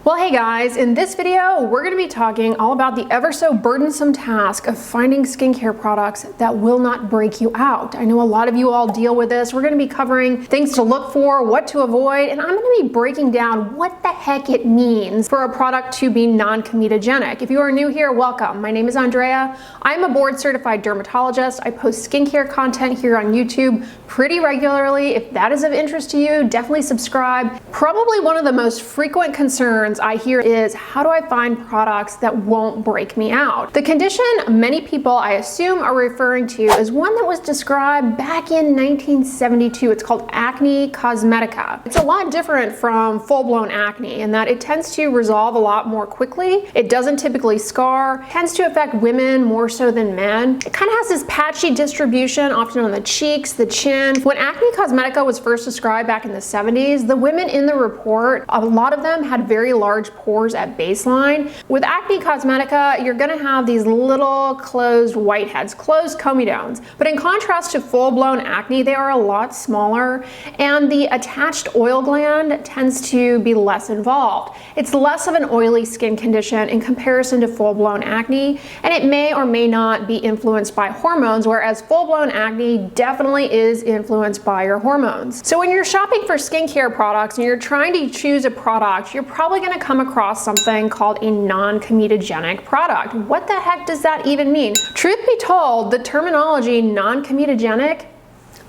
Well, hey guys, in this video, we're going to be talking all about the ever so burdensome task of finding skincare products that will not break you out. I know a lot of you all deal with this. We're going to be covering things to look for, what to avoid, and I'm going to be breaking down what the heck it means for a product to be non-comedogenic. If you are new here, welcome. My name is Andrea. I'm a board certified dermatologist. I post skincare content here on YouTube pretty regularly. If that is of interest to you, definitely subscribe. Probably one of the most frequent concerns I hear is, how do I find products that won't break me out? The condition many people, I assume, are referring to is one that was described back in 1972. It's called acne cosmetica. It's a lot different from full-blown acne in that it tends to resolve a lot more quickly. It doesn't typically scar, tends to affect women more so than men. It kind of has this patchy distribution, often on the cheeks, the chin. When acne cosmetica was first described back in the 70s, the women in the report, a lot of them had very large pores at baseline. With acne cosmetica, you're gonna have these little closed whiteheads, closed comedones. But in contrast to full-blown acne, they are a lot smaller, and the attached oil gland tends to be less involved. It's less of an oily skin condition in comparison to full-blown acne, and it may or may not be influenced by hormones, whereas full-blown acne definitely is influenced by your hormones. So when you're shopping for skincare products and you're trying to choose a product, you're probably going to come across something called a non-comedogenic product. What the heck does that even mean? Truth be told, the terminology non-comedogenic,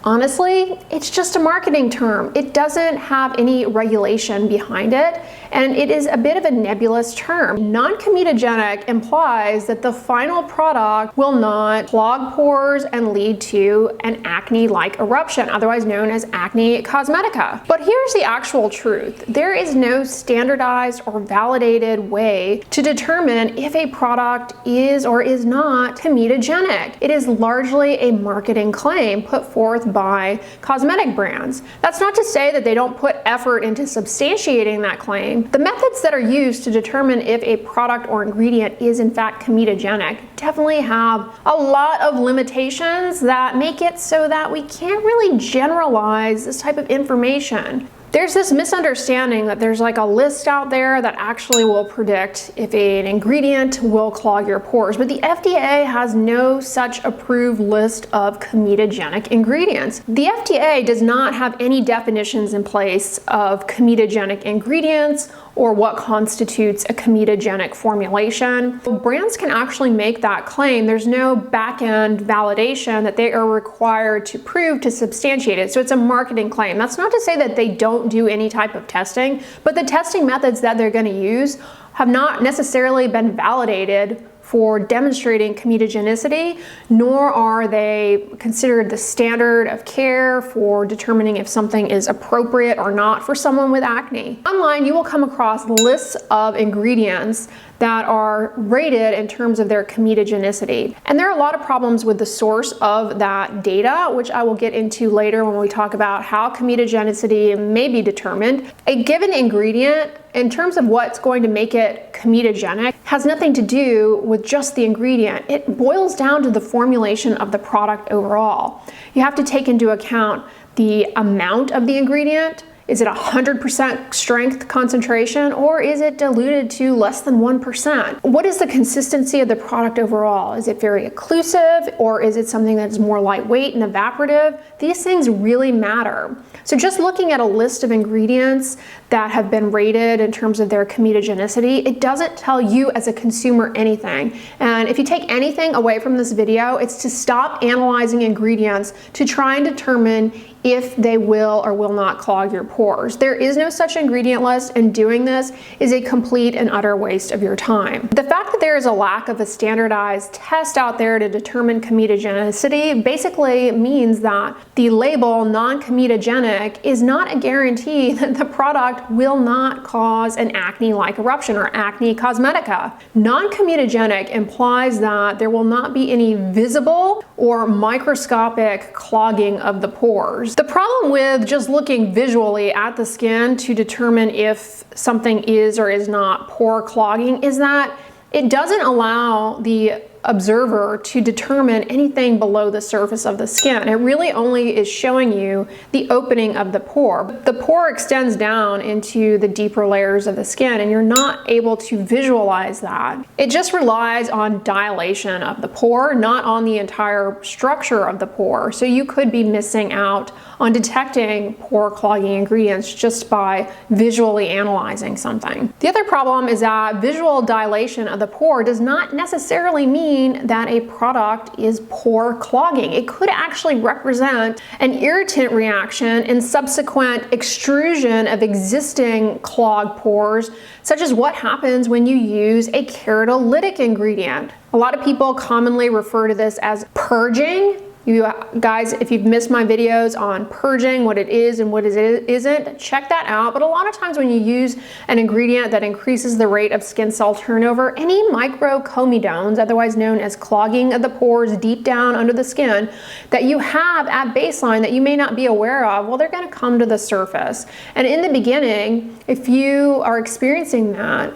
honestly, it's just a marketing term. It doesn't have any regulation behind it, and it is a bit of a nebulous term. Non-comedogenic implies that the final product will not clog pores and lead to an acne-like eruption, otherwise known as acne cosmetica. But here's the actual truth. There is no standardized or validated way to determine if a product is or is not comedogenic. It is largely a marketing claim put forth by cosmetic brands. That's not to say that they don't put effort into substantiating that claim. The methods that are used to determine if a product or ingredient is in fact comedogenic definitely have a lot of limitations that make it so that we can't really generalize this type of information. There's this misunderstanding that there's like a list out there that actually will predict if an ingredient will clog your pores, but the FDA has no such approved list of comedogenic ingredients. The FDA does not have any definitions in place of comedogenic ingredients or what constitutes a comedogenic formulation. Brands can actually make that claim. There's no back-end validation that they are required to prove to substantiate it. So it's a marketing claim. That's not to say that they don't do any type of testing, but the testing methods that they're going to use have not necessarily been validated for demonstrating comedogenicity, nor are they considered the standard of care for determining if something is appropriate or not for someone with acne. Online, you will come across lists of ingredients that are rated in terms of their comedogenicity. And there are a lot of problems with the source of that data, which I will get into later when we talk about how comedogenicity may be determined. A given ingredient, in terms of what's going to make it comedogenic, has nothing to do with just the ingredient. It boils down to the formulation of the product overall. You have to take into account the amount of the ingredient. Is it 100% strength concentration, or is it diluted to less than 1%? What is the consistency of the product overall? Is it very occlusive, or is it something that's more lightweight and evaporative? These things really matter. So just looking at a list of ingredients that have been rated in terms of their comedogenicity, it doesn't tell you as a consumer anything. And if you take anything away from this video, it's to stop analyzing ingredients to try and determine if they will or will not clog your pores. There is no such ingredient list, and doing this is a complete and utter waste of your time. The fact that there is a lack of a standardized test out there to determine comedogenicity basically means that the label non-comedogenic is not a guarantee that the product will not cause an acne-like eruption or acne cosmetica. Non-comedogenic implies that there will not be any visible or microscopic clogging of the pores. The problem with just looking visually at the skin to determine if something is or is not pore clogging is that it doesn't allow the observer to determine anything below the surface of the skin. It really only is showing you the opening of the pore. The pore extends down into the deeper layers of the skin, and you're not able to visualize that. It just relies on dilation of the pore, not on the entire structure of the pore. So you could be missing out on detecting pore clogging ingredients just by visually analyzing something. The other problem is that visual dilation of the pore does not necessarily mean that a product is pore clogging. It could actually represent an irritant reaction and subsequent extrusion of existing clogged pores, such as what happens when you use a keratolytic ingredient. A lot of people commonly refer to this as purging. You guys, if you've missed my videos on purging, what it is and what it isn't, check that out. But a lot of times when you use an ingredient that increases the rate of skin cell turnover, any microcomedones, otherwise known as clogging of the pores deep down under the skin, that you have at baseline that you may not be aware of, well, they're going to come to the surface. And in the beginning, if you are experiencing that,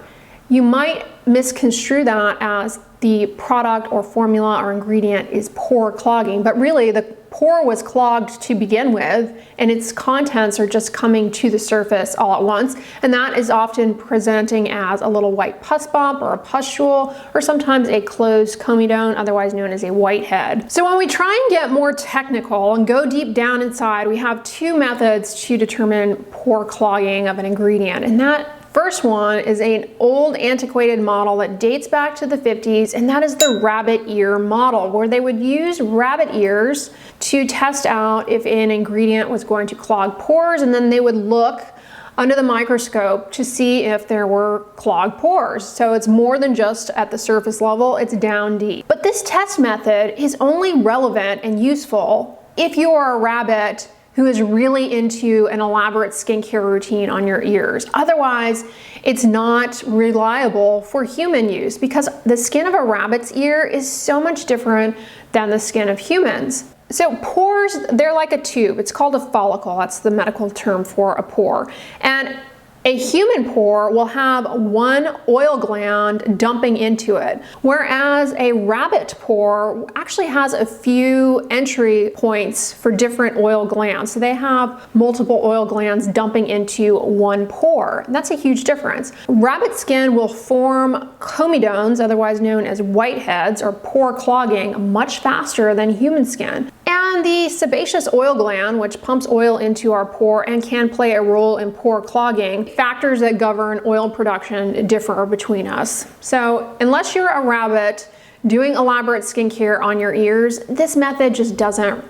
you might misconstrue that as the product or formula or ingredient is pore clogging, but really the pore was clogged to begin with, and its contents are just coming to the surface all at once, and that is often presenting as a little white pus bump or a pustule, or sometimes a closed comedone, otherwise known as a whitehead. So when we try and get more technical and go deep down inside, we have two methods to determine pore clogging of an ingredient, and that first one is an old antiquated model that dates back to the 50s, and that is the rabbit ear model, where they would use rabbit ears to test out if an ingredient was going to clog pores, and then they would look under the microscope to see if there were clogged pores. So it's more than just at the surface level, it's down deep. But this test method is only relevant and useful if you are a rabbit who is really into an elaborate skincare routine on your ears. Otherwise, it's not reliable for human use because the skin of a rabbit's ear is so much different than the skin of humans. So pores, they're like a tube. It's called a follicle. That's the medical term for a pore. And a human pore will have one oil gland dumping into it, whereas a rabbit pore actually has a few entry points for different oil glands. So they have multiple oil glands dumping into one pore. And that's a huge difference. Rabbit skin will form comedones, otherwise known as whiteheads or pore clogging, much faster than human skin. And the sebaceous oil gland, which pumps oil into our pore and can play a role in pore clogging, factors that govern oil production differ between us. So unless you're a rabbit doing elaborate skincare on your ears, this method just doesn't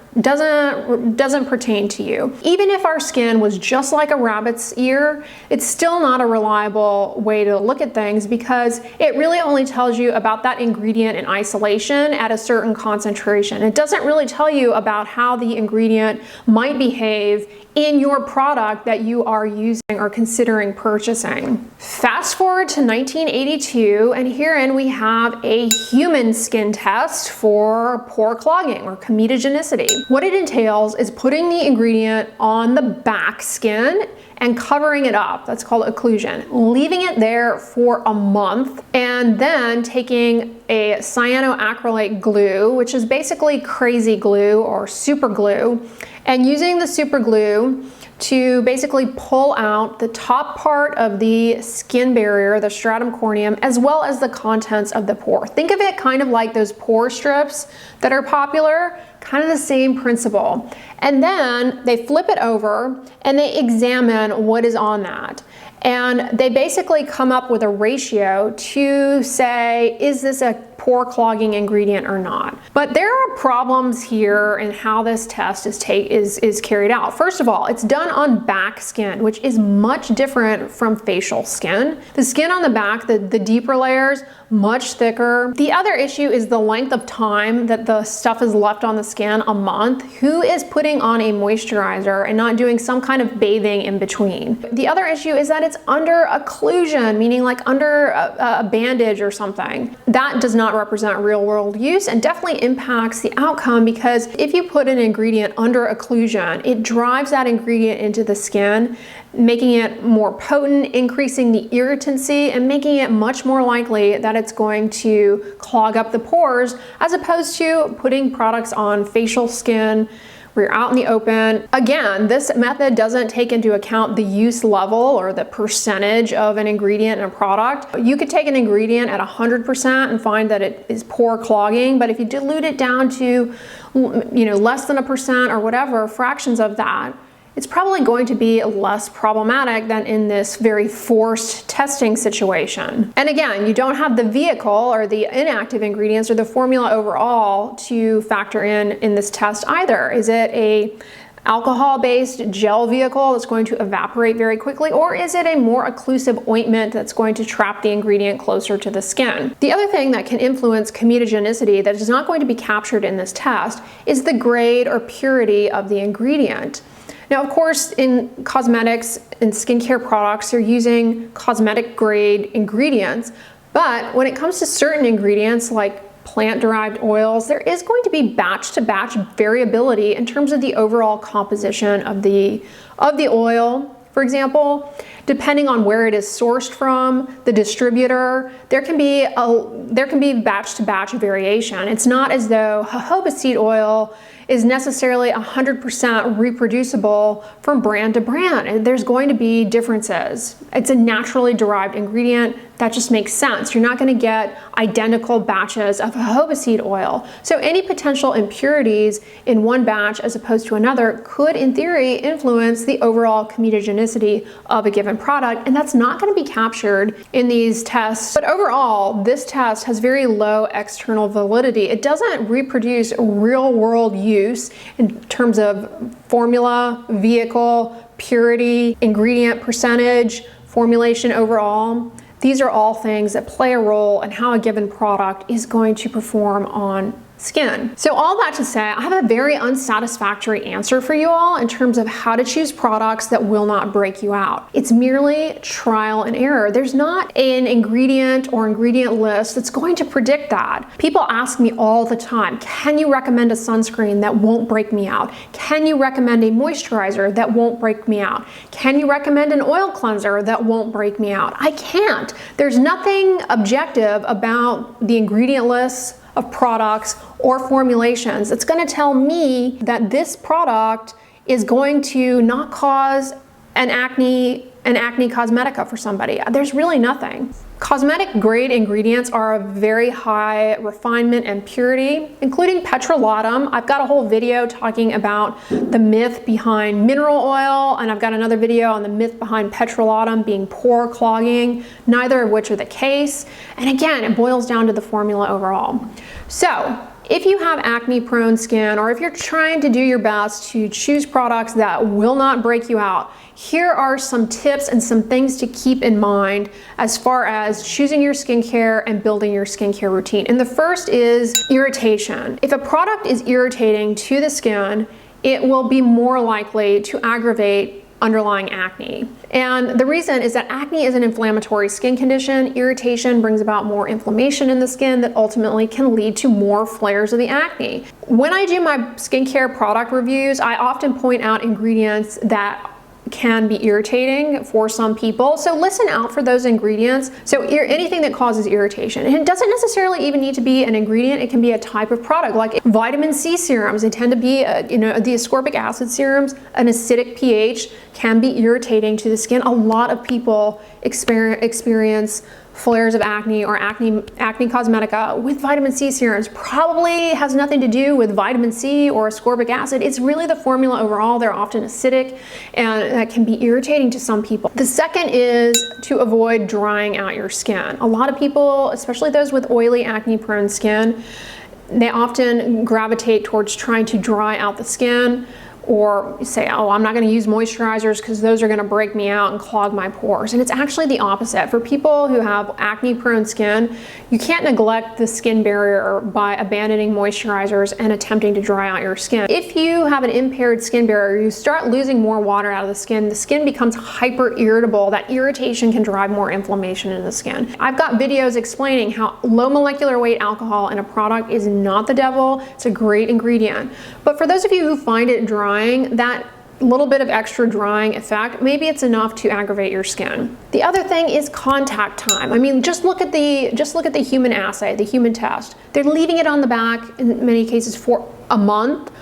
pertain to you. Even if our skin was just like a rabbit's ear, it's still not a reliable way to look at things because it really only tells you about that ingredient in isolation at a certain concentration. It doesn't really tell you about how the ingredient might behave in your product that you are using or considering purchasing. Fast forward to 1982, and herein we have a human skin test for pore clogging or comedogenicity. What it entails is putting the ingredient on the back skin and covering it up. That's called occlusion. Leaving it there for a month and then taking a cyanoacrylate glue, which is basically crazy glue or super glue, and using the super glue to basically pull out the top part of the skin barrier, the stratum corneum, as well as the contents of the pore. Think of it kind of like those pore strips that are popular, kind of the same principle. And then they flip it over and they examine what is on that. And they basically come up with a ratio to say, is this a pore clogging ingredient or not? But there are problems here in how this test is carried out. First of all, it's done on back skin, which is much different from facial skin. The skin on the back, the deeper layers, much thicker. The other issue is the length of time that the stuff is left on the skin, a month. Who is putting on a moisturizer and not doing some kind of bathing in between? The other issue is that it's under occlusion, meaning like under a bandage or something. That does not represent real world use and definitely impacts the outcome, because if you put an ingredient under occlusion, it drives that ingredient into the skin, making it more potent, increasing the irritancy, and making it much more likely that it's going to clog up the pores, as opposed to putting products on facial skin where you're out in the open. Again, this method doesn't take into account the use level or the percentage of an ingredient in a product. You could take an ingredient at 100% and find that it is pore clogging, but if you dilute it down to, less than 1% or whatever, fractions of that, it's probably going to be less problematic than in this very forced testing situation. And again, you don't have the vehicle or the inactive ingredients or the formula overall to factor in this test either. Is it a alcohol-based gel vehicle that's going to evaporate very quickly, or is it a more occlusive ointment that's going to trap the ingredient closer to the skin? The other thing that can influence comedogenicity that is not going to be captured in this test is the grade or purity of the ingredient. Now, of course, in cosmetics and skincare products, you're using cosmetic grade ingredients, but when it comes to certain ingredients like plant-derived oils, there is going to be batch-to-batch variability in terms of the overall composition of the oil. For example, depending on where it is sourced from, the distributor, there can be batch-to-batch variation. It's not as though jojoba seed oil is necessarily 100% reproducible from brand to brand. And there's going to be differences. It's a naturally derived ingredient. That just makes sense. You're not going to get identical batches of jojoba seed oil. So any potential impurities in one batch as opposed to another could, in theory, influence the overall comedogenicity of a given product, and that's not going to be captured in these tests. But overall, this test has very low external validity. It doesn't reproduce real-world use in terms of formula, vehicle, purity, ingredient percentage, formulation overall. These are all things that play a role in how a given product is going to perform on skin. So all that to say, I have a very unsatisfactory answer for you all in terms of how to choose products that will not break you out. It's merely trial and error. There's not an ingredient or ingredient list that's going to predict that. People ask me all the time, can you recommend a sunscreen that won't break me out? Can you recommend a moisturizer that won't break me out? Can you recommend an oil cleanser that won't break me out? I can't. There's nothing objective about the ingredient lists of products or formulations. It's going to tell me that this product is going to not cause an acne cosmetica for somebody. There's really nothing. Cosmetic grade ingredients are of very high refinement and purity, including petrolatum. I've got a whole video talking about the myth behind mineral oil, and I've got another video on the myth behind petrolatum being pore clogging, neither of which are the case. And again, it boils down to the formula overall. So if you have acne prone skin, or if you're trying to do your best to choose products that will not break you out, here are some tips and some things to keep in mind as far as choosing your skincare and building your skincare routine. And the first is irritation. If a product is irritating to the skin, it will be more likely to aggravate underlying acne. And the reason is that acne is an inflammatory skin condition. Irritation brings about more inflammation in the skin that ultimately can lead to more flares of the acne. When I do my skincare product reviews, I often point out ingredients that can be irritating for some people. So listen out for those ingredients. So anything that causes irritation. And it doesn't necessarily even need to be an ingredient. It can be a type of product, like vitamin C serums. They tend to be, the ascorbic acid serums, an acidic pH can be irritating to the skin. A lot of people experience flares of acne or acne cosmetica with vitamin C serums. Probably has nothing to do with vitamin C or ascorbic acid. It's really the formula overall. They're often acidic, and that can be irritating to some people. The second is to avoid drying out your skin. A lot of people, especially those with oily acne prone skin, they often gravitate towards trying to dry out the skin or say, oh, I'm not going to use moisturizers because those are going to break me out and clog my pores. And it's actually the opposite. For people who have acne prone skin, you can't neglect the skin barrier by abandoning moisturizers and attempting to dry out your skin. If you have an impaired skin barrier, you start losing more water out of the skin becomes hyper irritable. That irritation can drive more inflammation in the skin. I've got videos explaining how low molecular weight alcohol in a product is not the devil. It's a great ingredient. But for those of you who find it drying, that little bit of extra drying effect, maybe it's enough to aggravate your skin. The other thing is contact time. I mean, just look at the human assay, the human test. They're leaving it on the back in many cases for a month.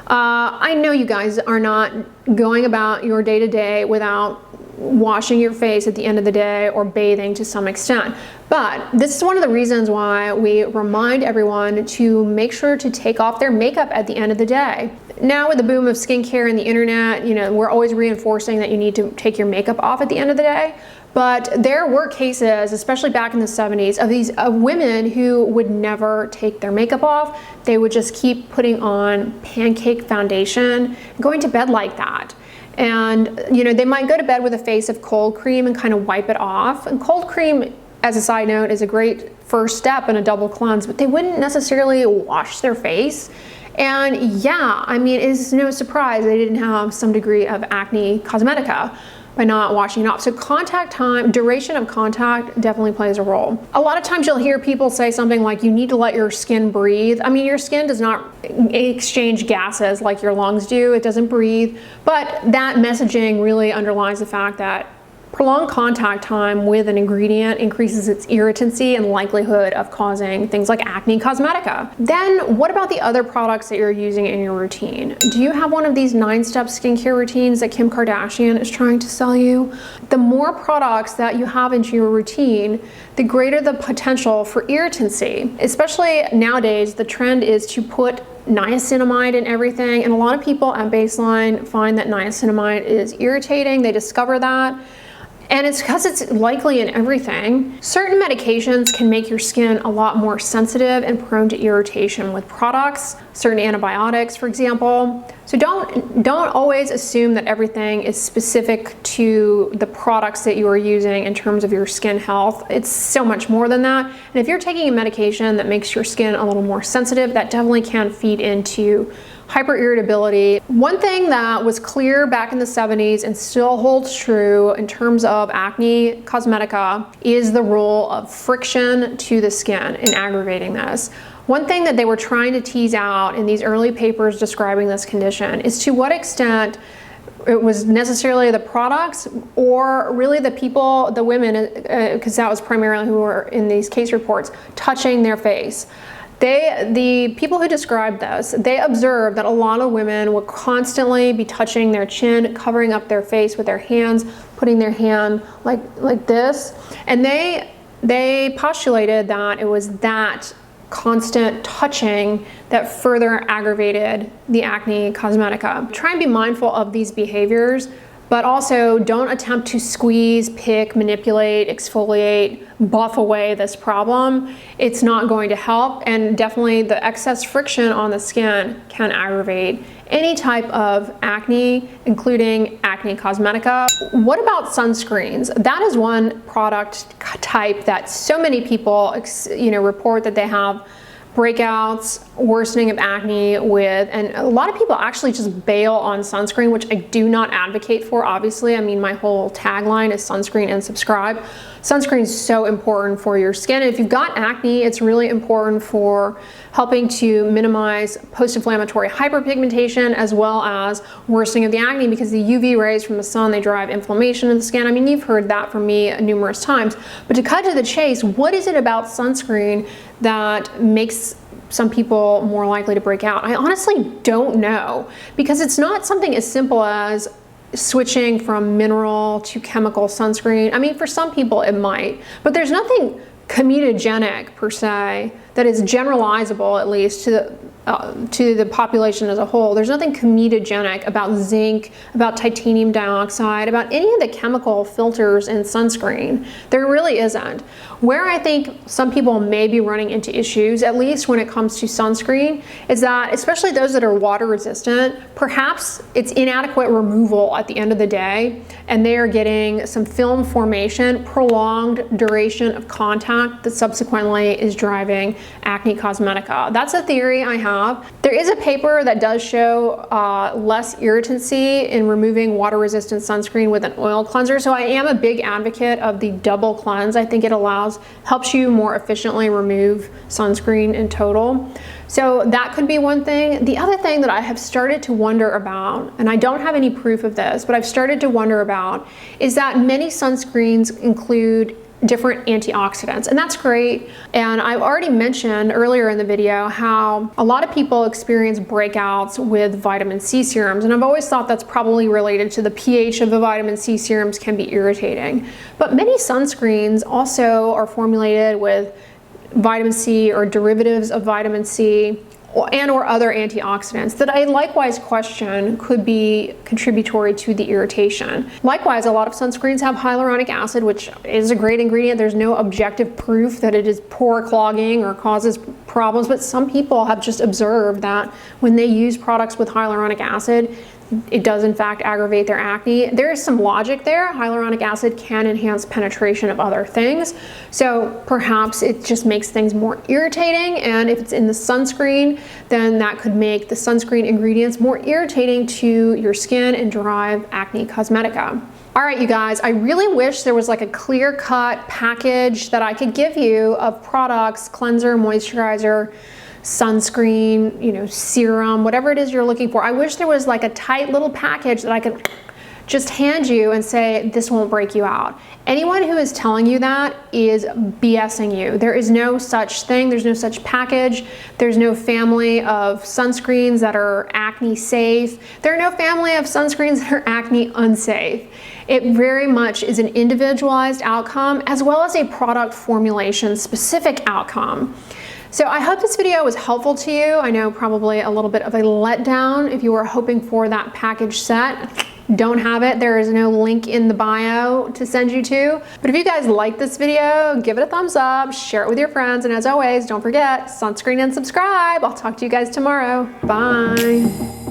I know you guys are not going about your day-to-day without washing your face at the end of the day or bathing to some extent. But this is one of the reasons why we remind everyone to make sure to take off their makeup at the end of the day. Now with the boom of skincare and the internet, you know, we're always reinforcing that you need to take your makeup off at the end of the day. But there were cases, especially back in the 70s, of women who would never take their makeup off. They would just keep putting on pancake foundation, going to bed like that. And you know, they might go to bed with a face of cold cream and kind of wipe it off. And cold cream, as a side note, is a great first step in a double cleanse, but they wouldn't necessarily wash their face. And yeah, I mean, it's no surprise they didn't have some degree of acne cosmetica by not washing it off. So contact time, duration of contact definitely plays a role. A lot of times you'll hear people say something like, you need to let your skin breathe. I mean, your skin does not exchange gases like your lungs do. It doesn't breathe. But that messaging really underlines the fact that prolonged contact time with an ingredient increases its irritancy and likelihood of causing things like acne cosmetica. Then what about the other products that you're using in your routine? Do you have one of these 9-step skincare routines that Kim Kardashian is trying to sell you? The more products that you have into your routine, the greater the potential for irritancy. Especially nowadays, the trend is to put niacinamide in everything, and a lot of people at baseline find that niacinamide is irritating. They discover that. And it's because it's likely in everything. Certain medications can make your skin a lot more sensitive and prone to irritation with products, certain antibiotics, for example. So don't always assume that everything is specific to the products that you are using in terms of your skin health. It's so much more than that. And if you're taking a medication that makes your skin a little more sensitive, that definitely can feed into hyperirritability. One thing that was clear back in the 70s and still holds true in terms of acne cosmetica is the role of friction to the skin in aggravating this. One thing that they were trying to tease out in these early papers describing this condition is to what extent it was necessarily the products or really the people, the women, because that was primarily who were in these case reports, touching their face. The people who described this, they observed that a lot of women would constantly be touching their chin, covering up their face with their hands, putting their hand like this. And they postulated that it was that constant touching that further aggravated the acne cosmetica. Try and be mindful of these behaviors, but also don't attempt to squeeze, pick, manipulate, exfoliate, buff away this problem. It's not going to help, and definitely the excess friction on the skin can aggravate any type of acne, including acne cosmetica. What about sunscreens? That is one product type that so many people report that they have breakouts, worsening of acne with, and a lot of people actually just bail on sunscreen, which I do not advocate for, obviously. I mean, my whole tagline is sunscreen and subscribe. Sunscreen is so important for your skin. And if you've got acne, it's really important for helping to minimize post-inflammatory hyperpigmentation as well as worsening of the acne, because the UV rays from the sun, they drive inflammation in the skin. I mean, you've heard that from me numerous times. But to cut to the chase, what is it about sunscreen that makes some people more likely to break out? I honestly don't know, because it's not something as simple as switching from mineral to chemical sunscreen. I mean, for some people it might, but there's nothing comedogenic per se that is generalizable, at least to to the population as a whole. There's nothing comedogenic about zinc, about titanium dioxide, about any of the chemical filters in sunscreen. There really isn't. Where I think some people may be running into issues, at least when it comes to sunscreen, is that especially those that are water resistant, perhaps it's inadequate removal at the end of the day, and they are getting some film formation, prolonged duration of contact that subsequently is driving acne cosmetica. That's a theory I have. There is a paper that does show less irritancy in removing water resistant sunscreen with an oil cleanser, so I am a big advocate of the double cleanse. I think it helps you more efficiently remove sunscreen in total. So that could be one thing. The other thing that I have started to wonder about, and I don't have any proof of this, but I've started to wonder about, is that many sunscreens include different antioxidants, and that's great. And I've already mentioned earlier in the video how a lot of people experience breakouts with vitamin C serums, and I've always thought that's probably related to the pH of the vitamin C serums can be irritating. But many sunscreens also are formulated with vitamin C or derivatives of vitamin C and or other antioxidants that I likewise question could be contributory to the irritation. Likewise, a lot of sunscreens have hyaluronic acid, which is a great ingredient. There's no objective proof that it is pore clogging or causes problems, but some people have just observed that when they use products with hyaluronic acid, it does in fact aggravate their acne. There is some logic there. Hyaluronic acid can enhance penetration of other things. So perhaps it just makes things more irritating, and if it's in the sunscreen, then that could make the sunscreen ingredients more irritating to your skin and drive acne cosmetica. All right, you guys, I really wish there was like a clear-cut package that I could give you of products, cleanser, moisturizer, sunscreen, you know, serum, whatever it is you're looking for. I wish there was like a tight little package that I could just hand you and say, this won't break you out. Anyone who is telling you that is BSing you. There is no such thing. There's no such package. There's no family of sunscreens that are acne safe. There are no family of sunscreens that are acne unsafe. It very much is an individualized outcome as well as a product formulation specific outcome. So I hope this video was helpful to you. I know probably a little bit of a letdown if you were hoping for that package set. Don't have it. There is no link in the bio to send you to. But if you guys like this video, give it a thumbs up, share it with your friends, and as always, don't forget, sunscreen and subscribe. I'll talk to you guys tomorrow. Bye.